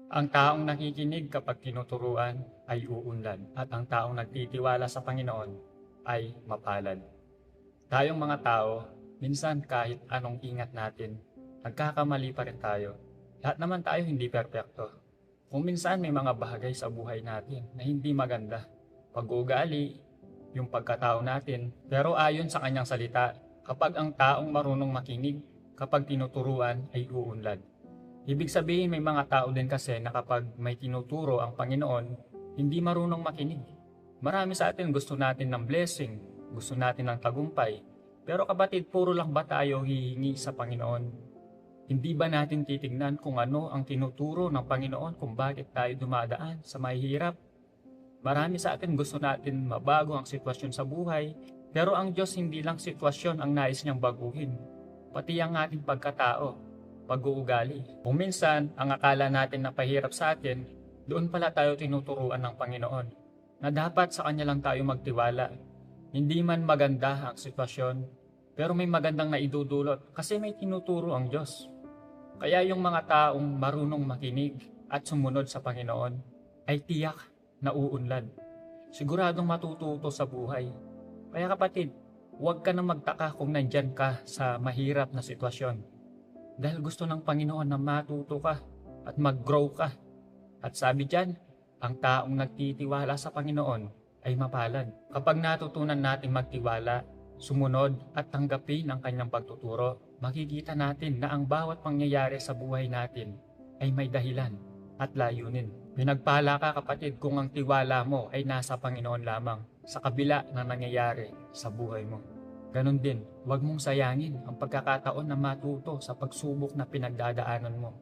Ang taong nakikinig kapag tinuturuan ay uunlad at ang taong nagtitiwala sa Panginoon ay mapalad. Tayong mga tao, minsan kahit anong ingat natin, nagkakamali pa rin tayo. Lahat naman tayo hindi perpekto. Kung minsan may mga bagay sa buhay natin na hindi maganda, pag-uugali, yung pagkatao natin, pero ayon sa kanyang salita, kapag ang taong marunong makinig, kapag tinuturuan ay uunlad. Ibig sabihin may mga tao din kasi na kapag may tinuturo ang Panginoon, hindi marunong makinig. Marami sa atin gusto natin ng blessing, gusto natin ng tagumpay. Pero kapatid, puro lang ba tayo hihingi sa Panginoon? Hindi ba natin titignan kung ano ang tinuturo ng Panginoon kung bakit tayo dumadaan sa mahihirap? Marami sa atin gusto natin mabago ang sitwasyon sa buhay, pero ang Diyos hindi lang sitwasyon ang nais niyang baguhin, pati ang ating pagkatao, pag-uugali. Kung minsan, ang akala natin na pahirap sa atin, doon pala tayo tinuturuan ng Panginoon, na dapat sa Kanya lang tayo magtiwala. Hindi man maganda ang sitwasyon, pero may magandang naidudulot kasi may tinuturo ang Diyos. Kaya yung mga taong marunong makinig at sumunod sa Panginoon ay tiyak na uunlad. Siguradong matututo sa buhay. Kaya kapatid, huwag ka na magtaka kung nandyan ka sa mahirap na sitwasyon. Dahil gusto ng Panginoon na matuto ka at mag-grow ka. At sabi dyan, ang taong nagtitiwala sa Panginoon ay mapalad. Kapag natutunan natin magtiwala, sumunod at tanggapin ang kanyang pagtuturo, makikita natin na ang bawat pangyayari sa buhay natin ay may dahilan at layunin. Pinagpala ka kapatid kung ang tiwala mo ay nasa Panginoon lamang sa kabila ng nangyayari sa buhay mo. Ganon din, huwag mong sayangin ang pagkakataon na matuto sa pagsubok na pinagdadaanan mo.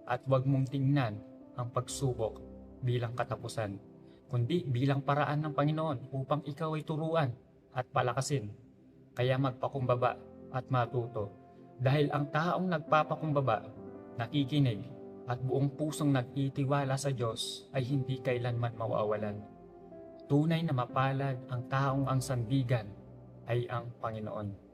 At huwag mong tingnan ang pagsubok bilang katapusan, kundi bilang paraan ng Panginoon upang ikaw ay turuan at palakasin. Kaya magpakumbaba at matuto. Dahil ang taong nagpapakumbaba, nakikinig, at buong pusong nag-itiwala sa Diyos ay hindi kailanman mawawalan. Tunay na mapalad ang taong ang sandigan ay ang Panginoon.